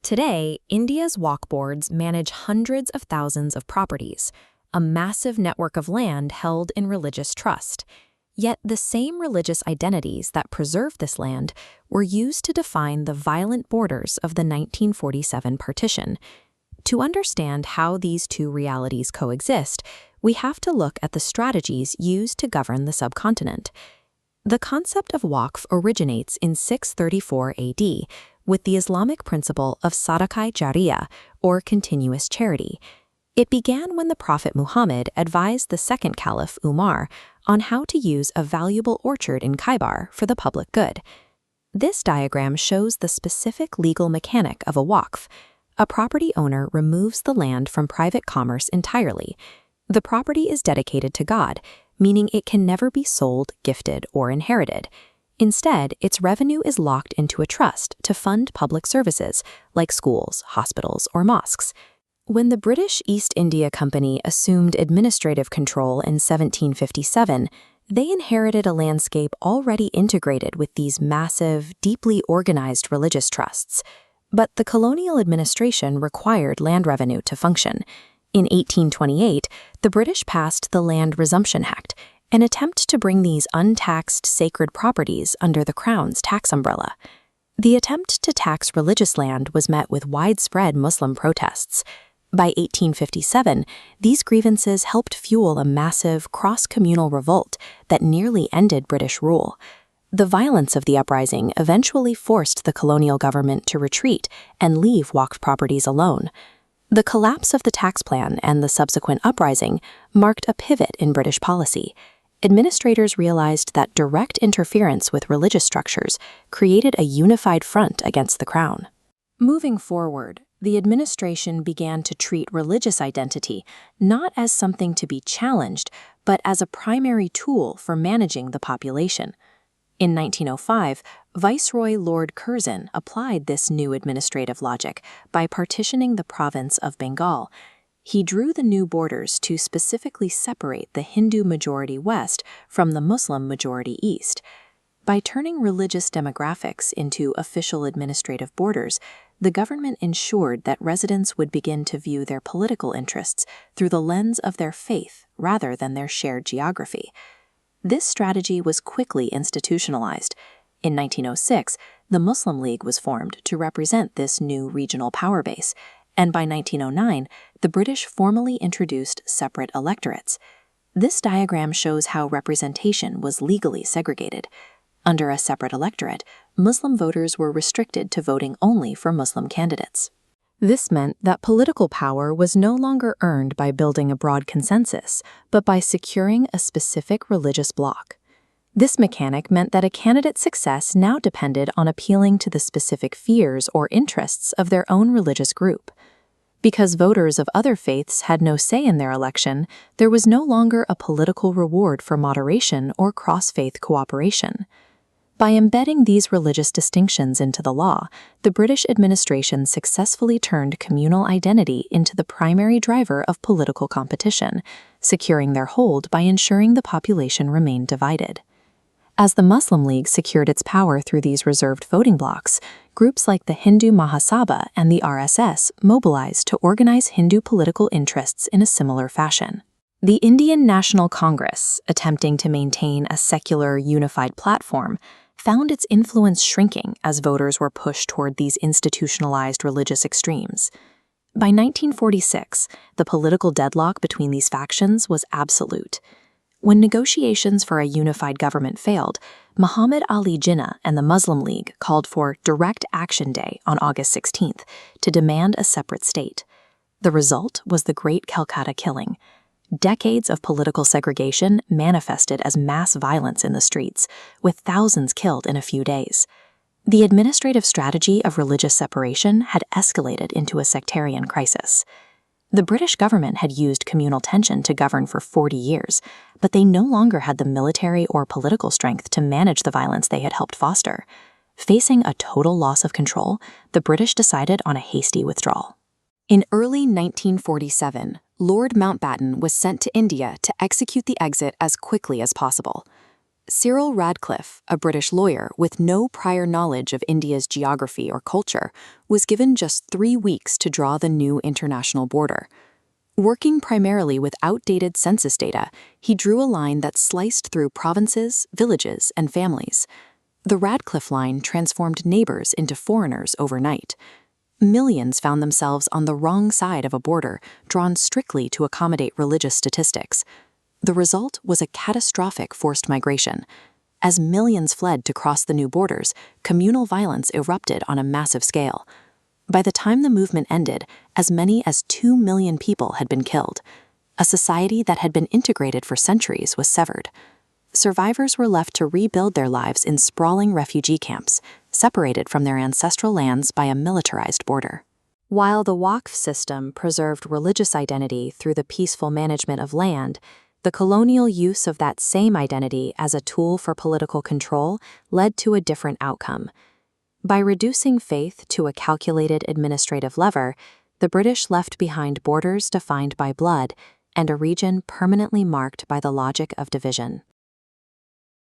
Today, India's Waqf boards manage hundreds of thousands of properties, a massive network of land held in religious trust. Yet the same religious identities that preserved this land were used to define the violent borders of the 1947 partition. To understand how these two realities coexist, we have to look at the strategies used to govern the subcontinent. The concept of Waqf originates in 634 AD with the Islamic principle of Sadaqah Jariyah, or continuous charity. It began when the Prophet Muhammad advised the second Caliph Umar on how to use a valuable orchard in Khaybar for the public good. This diagram shows the specific legal mechanic of a Waqf. A property owner removes the land from private commerce entirely. The property is dedicated to God, meaning it can never be sold, gifted, or inherited. Instead, its revenue is locked into a trust to fund public services like schools, hospitals, or mosques. When the British East India Company assumed administrative control in 1757, they inherited a landscape already integrated with these massive, deeply organized religious trusts. But the colonial administration required land revenue to function. In 1828, the British passed the Land Resumption Act, an attempt to bring these untaxed sacred properties under the Crown's tax umbrella. The attempt to tax religious land was met with widespread Muslim protests. By 1857, these grievances helped fuel a massive cross-communal revolt that nearly ended British rule. The violence of the uprising eventually forced the colonial government to retreat and leave Waqf properties alone. The collapse of the tax plan and the subsequent uprising marked a pivot in British policy. Administrators realized that direct interference with religious structures created a unified front against the Crown. Moving forward, the administration began to treat religious identity not as something to be challenged, but as a primary tool for managing the population. In 1905, Viceroy Lord Curzon applied this new administrative logic by partitioning the province of Bengal. He drew the new borders to specifically separate the Hindu-majority West from the Muslim-majority East. By turning religious demographics into official administrative borders, the government ensured that residents would begin to view their political interests through the lens of their faith rather than their shared geography. This strategy was quickly institutionalized. In 1906, the Muslim League was formed to represent this new regional power base, and by 1909, the British formally introduced separate electorates. This diagram shows how representation was legally segregated. Under a separate electorate, Muslim voters were restricted to voting only for Muslim candidates. This meant that political power was no longer earned by building a broad consensus, but by securing a specific religious bloc. This mechanic meant that a candidate's success now depended on appealing to the specific fears or interests of their own religious group. Because voters of other faiths had no say in their election, there was no longer a political reward for moderation or cross-faith cooperation. By embedding these religious distinctions into the law, the British administration successfully turned communal identity into the primary driver of political competition, securing their hold by ensuring the population remained divided. As the Muslim League secured its power through these reserved voting blocs, groups like the Hindu Mahasabha and the RSS mobilized to organize Hindu political interests in a similar fashion. The Indian National Congress, attempting to maintain a secular, unified platform, found its influence shrinking as voters were pushed toward these institutionalized religious extremes. By 1946, the political deadlock between these factions was absolute. When negotiations for a unified government failed, Muhammad Ali Jinnah and the Muslim League called for Direct Action Day on August 16th to demand a separate state. The result was the Great Calcutta Killing. Decades of political segregation manifested as mass violence in the streets, with thousands killed in a few days. The administrative strategy of religious separation had escalated into a sectarian crisis. The British government had used communal tension to govern for 40 years, but they no longer had the military or political strength to manage the violence they had helped foster. Facing a total loss of control, the British decided on a hasty withdrawal. In early 1947, Lord Mountbatten was sent to India to execute the exit as quickly as possible. Cyril Radcliffe, a British lawyer with no prior knowledge of India's geography or culture, was given just 3 weeks to draw the new international border. Working primarily with outdated census data, he drew a line that sliced through provinces, villages, and families. The Radcliffe line transformed neighbors into foreigners overnight. Millions found themselves on the wrong side of a border drawn strictly to accommodate religious statistics. The result was a catastrophic forced migration. As millions fled to cross the new borders, communal violence erupted on a massive scale. By the time the movement ended, as many as 2 million people had been killed. A society that had been integrated for centuries was severed. Survivors were left to rebuild their lives in sprawling refugee camps, separated from their ancestral lands by a militarized border. While the Waqf system preserved religious identity through the peaceful management of land, the colonial use of that same identity as a tool for political control led to a different outcome. By reducing faith to a calculated administrative lever, the British left behind borders defined by blood and a region permanently marked by the logic of division.